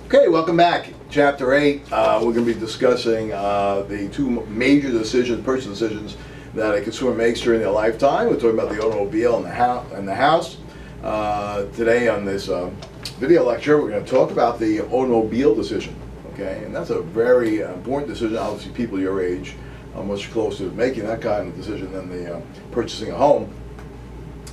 Okay, welcome back. Chapter 8, we're going to be discussing the two major purchase decisions that a consumer makes during their lifetime. We're talking about the automobile and the house. Today on this video lecture, we're going to talk about the automobile decision. Okay, and that's a very important decision. Obviously, people your age are much closer to making that kind of decision than the purchasing a home.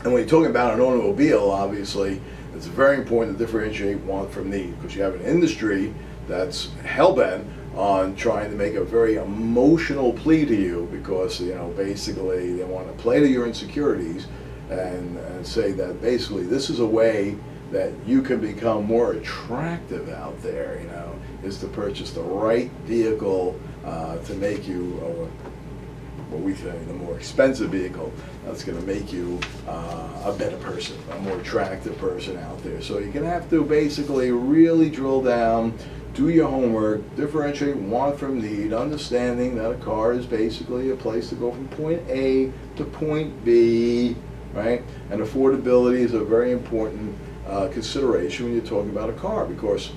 And when you're talking about an automobile, obviously, it's very important to differentiate want from need, because you have an industry that's hell-bent on trying to make a very emotional plea to you, because basically they want to play to your insecurities and say that basically this is a way that you can become more attractive out there, is to purchase the right vehicle to make you what we think the more expensive vehicle that's going to make you a better person, a more attractive person out there. So you're going to have to basically really drill down, do your homework, differentiate want from need, understanding that a car is basically a place to go from point A to point B, right? And affordability is a very important consideration when you're talking about a car, because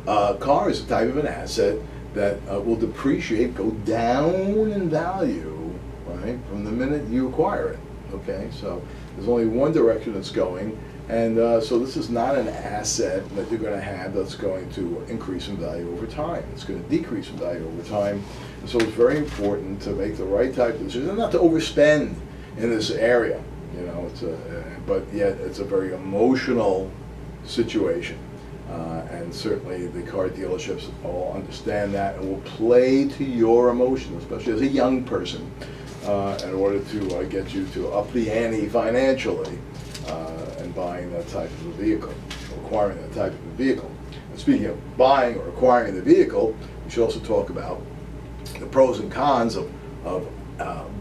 a car is a type of an asset that will depreciate, go down in value, right, from the minute you acquire it. Okay, so there's only one direction it's going, and so this is not an asset that you're going to have that's going to increase in value over time. It's going to decrease in value over time, and so it's very important to make the right type of decision, and not to overspend in this area. But yet it's a very emotional situation. And certainly the car dealerships all understand that and will play to your emotions, especially as a young person, in order to get you to up the ante financially and buying that type of a vehicle, or acquiring that type of a vehicle. And speaking of buying or acquiring the vehicle, we should also talk about the pros and cons of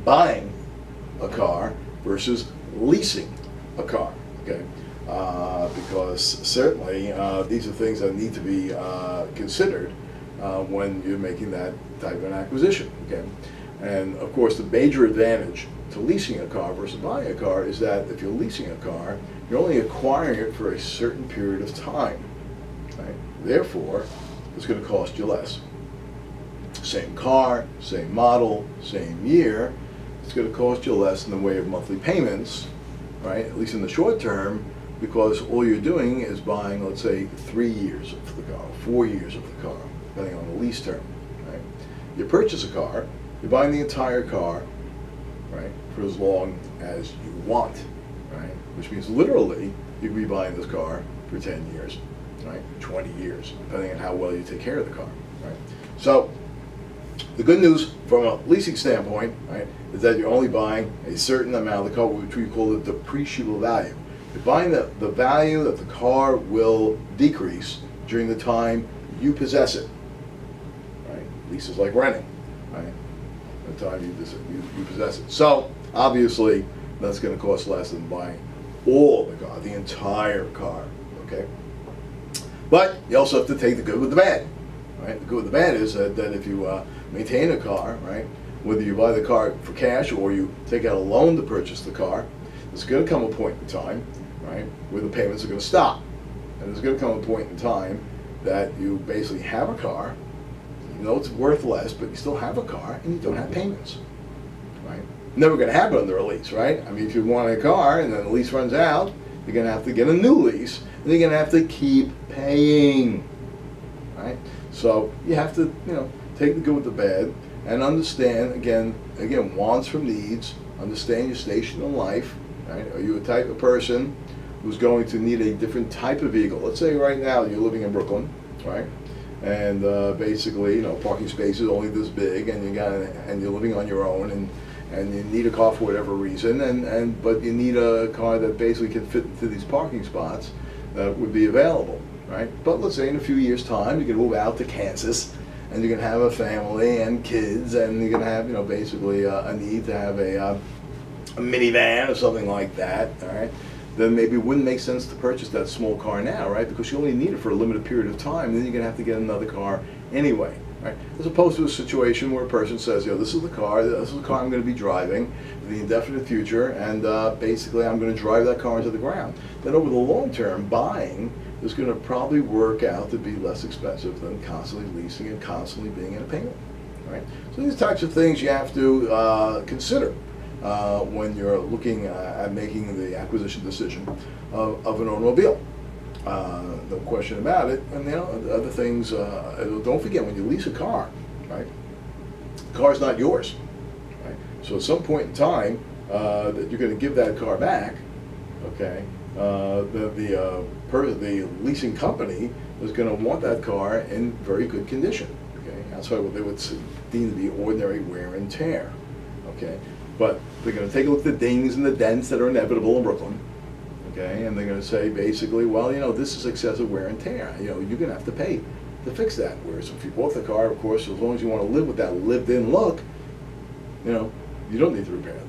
buying a car versus leasing a car. Okay. Because certainly these are things that need to be considered when you're making that type of an acquisition. Okay, and of course the major advantage to leasing a car versus buying a car is that if you're leasing a car, you're only acquiring it for a certain period of time. Right? Therefore, it's going to cost you less. Same car, same model, same year, it's going to cost you less in the way of monthly payments, right? At least in the short term, because all you're doing is buying, let's say, 3 years of the car, 4 years of the car, depending on the lease term, right? You purchase a car, you're buying the entire car, right, for as long as you want, right? Which means literally you could be buying this car for 10 years, right, 20 years, depending on how well you take care of the car, right? So the good news from a leasing standpoint, right, is that you're only buying a certain amount of the car, which we call the depreciable value. You're buying the value that the car will decrease during the time you possess it. Right? Lease is like renting, right? The time you possess it. So obviously that's going to cost less than buying all the car, the entire car. Okay. But you also have to take the good with the bad. Right? The good with the bad is that if you maintain a car, right, whether you buy the car for cash or you take out a loan to purchase the car, there's going to come a point in time, right, where the payments are going to stop. And there's going to come a point in time that you basically have a car, you know it's worth less, but you still have a car and you don't have payments, right? Never going to happen under a lease, right? I mean, if you want a car and then the lease runs out, you're going to have to get a new lease, and you're going to have to keep paying, right? So you have to, take the good with the bad and understand, again, wants from needs, understand your station in life. Right? Are you a type of person who's going to need a different type of vehicle? Let's say right now you're living in Brooklyn, right? And basically, parking space is only this big, and you're living on your own, and you need a car for whatever reason, but you need a car that basically can fit into these parking spots that would be available, right? But let's say in a few years' time you're going to move out to Kansas, and you're going to have a family and kids, and you're going to have basically a need to have a minivan or something like that, all right, then maybe it wouldn't make sense to purchase that small car now, right, because you only need it for a limited period of time, and then you're going to have to get another car anyway, right, as opposed to a situation where a person says, this is the car I'm going to be driving for the indefinite future, and basically I'm going to drive that car into the ground. Then over the long term, buying is going to probably work out to be less expensive than constantly leasing and constantly being in a payment. Right? So these types of things you have to consider when you're looking at making the acquisition decision of an automobile. No question about it. And other things, don't forget, when you lease a car, right, the car's not yours. Right? So at some point in time, that you're going to give that car back, okay, the leasing company is going to want that car in very good condition. Okay, that's what they would deem to be ordinary wear and tear. Okay, but they're going to take a look at the dings and the dents that are inevitable in Brooklyn. Okay, and they're going to say basically, well, this is excessive wear and tear. You're going to have to pay to fix that. Whereas if you bought the car, of course, as long as you want to live with that lived-in look, you don't need to repair it.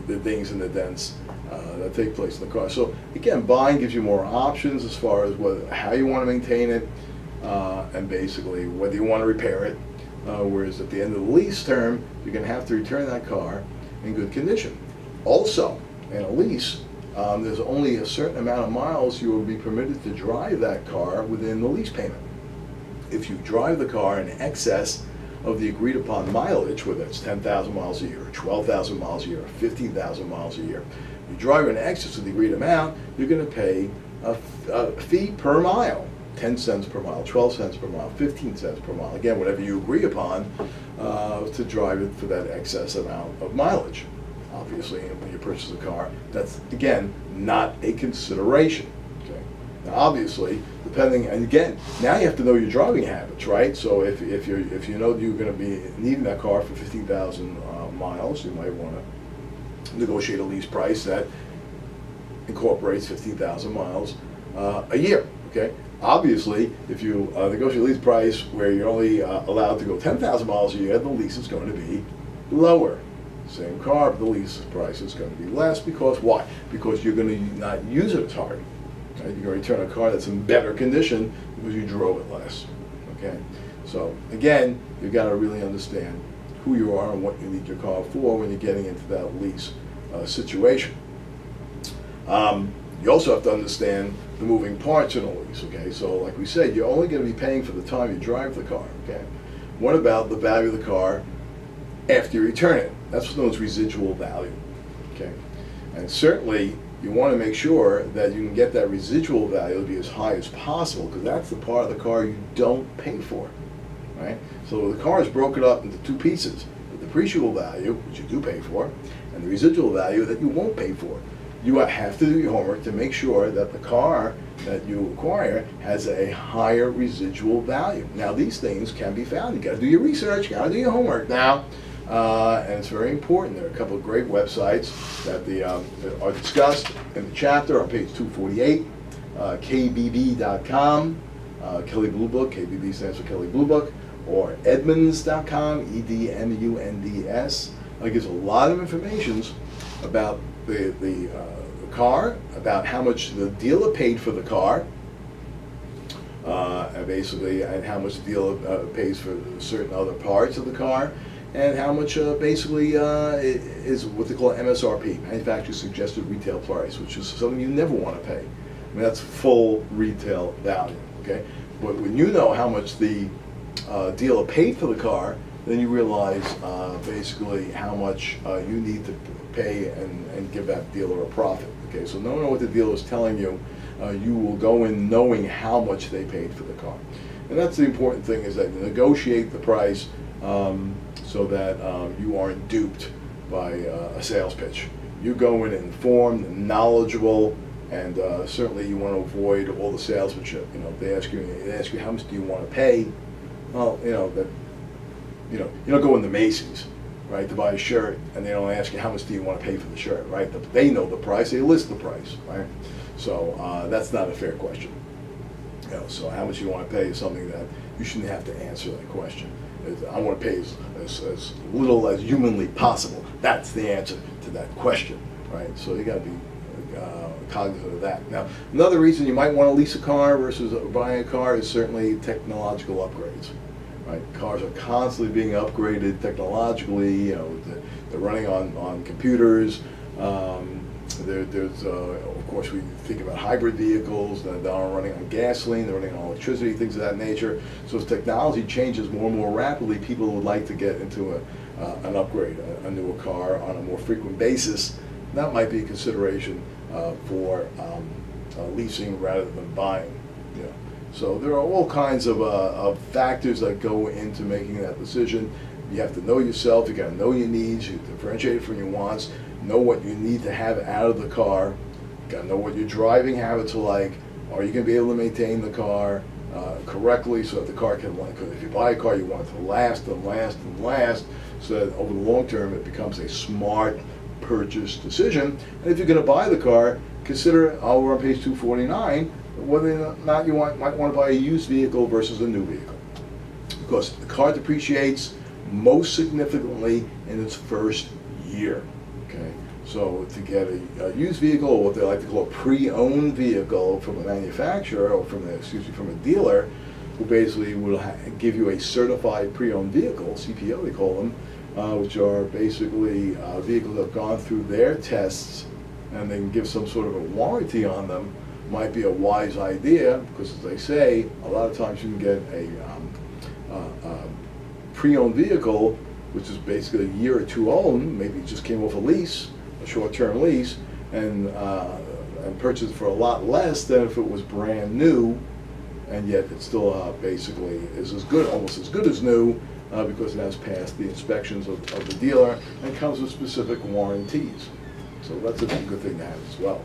The dings and the dents that take place in the car. So again, buying gives you more options as far as how you want to maintain it, and basically whether you want to repair it. Whereas at the end of the lease term, you're going to have to return that car in good condition. Also, in a lease, there's only a certain amount of miles you will be permitted to drive that car within the lease payment. If you drive the car in excess of the agreed upon mileage, whether it's 10,000 miles a year, or 12,000 miles a year, or 15,000 miles a year, you drive in excess of the agreed amount, you're going to pay a fee per mile, 10 cents per mile, 12 cents per mile, 15 cents per mile, again, whatever you agree upon to drive it for that excess amount of mileage. Obviously, when you purchase a car, that's, again, not a consideration. Okay? Now, obviously, depending, and again, now you have to know your driving habits, right? So if you know you're going to be needing that car for 15,000 miles, you might want to negotiate a lease price that incorporates 15,000 miles a year. Okay. Obviously, if you negotiate a lease price where you're only allowed to go 10,000 miles a year, the lease is going to be lower. Same car, but the lease price is going to be less. Because why? Because you're going to not use it as hard. Right? You're going to return a car that's in better condition because you drove it less. Okay. So again, you've got to really understand who you are and what you need your car for when you're getting into that lease situation. You also have to understand the moving parts in a lease. Okay. So like we said, you're only going to be paying for the time you drive the car. Okay. What about the value of the car after you return it? That's what's known as residual value. Okay. And certainly you want to make sure that you can get that residual value to be as high as possible, because that's the part of the car you don't pay for. Right? So the car is broken up into two pieces: the depreciable value, which you do pay for, and the residual value that you won't pay for. You have to do your homework to make sure that the car that you acquire has a higher residual value. Now, these things can be found. You got to do your research, you got to do your homework now, and it's very important. There are a couple of great websites that are discussed in the chapter on page 248, kbb.com, Kelley Blue Book, KBB stands for Kelley Blue Book, or Edmunds.com, EDMUNDS. It gives a lot of information about the car, about how much the dealer paid for the car, and how much the dealer pays for certain other parts of the car, and how much is what they call MSRP, manufacturer's suggested retail price, which is something you never want to pay. I mean, that's full retail value. Okay, but when you know how much the dealer paid for the car, then you realize basically how much you need to pay and give that dealer a profit. Okay, so knowing what the dealer is telling you, you will go in knowing how much they paid for the car. And that's the important thing, is that you negotiate the price so that you aren't duped by a sales pitch. You go in informed, knowledgeable, and certainly you want to avoid all the salesmanship. If they ask you how much do you want to pay, well, you don't go into Macy's, right, to buy a shirt, and they don't ask you how much do you want to pay for the shirt, right? They know the price, they list the price, right? So that's not a fair question. So how much you want to pay is something that you shouldn't have to answer that question. I want to pay as little as humanly possible. That's the answer to that question, right? So you got to be cognizant of that. Now, another reason you might want to lease a car versus buying a car is certainly technological upgrades. Right? Cars are constantly being upgraded technologically. They're running on computers. There's, of course, we think about hybrid vehicles that are running on gasoline, they're running on electricity, things of that nature. So as technology changes more and more rapidly, people would like to get into an upgrade, a newer car on a more frequent basis. That might be a consideration for leasing rather than buying. You know. So there are all kinds of factors that go into making that decision. You have to know yourself, you got to know your needs, you differentiate it from your wants, know what you need to have out of the car, you got to know what your driving habits are like. Are you going to be able to maintain the car correctly so that the car can, because if you buy a car, you want it to last and last and last, so that over the long term it becomes a smart purchase decision. And if you're going to buy the car, consider over on page 249 whether or not you might want to buy a used vehicle versus a new vehicle. Because the car depreciates most significantly in its first year. Okay, so to get a used vehicle, or what they like to call a pre-owned vehicle from a manufacturer or from a dealer, who basically will give you a certified pre-owned vehicle, CPO they call them, which are basically vehicles that have gone through their tests and they can give some sort of a warranty on them, might be a wise idea, because as they say, a lot of times you can get a pre-owned vehicle, which is basically a year or two old, maybe it just came off a lease, a short-term lease, and purchased for a lot less than if it was brand new, and yet it still basically is as good, almost as good as new, because it has passed the inspections of the dealer and comes with specific warranties. So that's a good thing to have as well.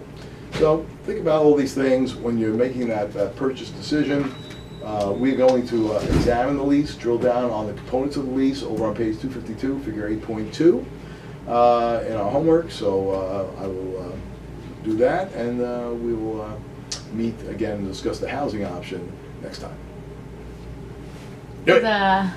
So think about all these things when you're making that purchase decision. We're going to examine the lease, drill down on the components of the lease over on page 252, figure 8.2 in our homework. So I will do that, and we will meet again and discuss the housing option next time. The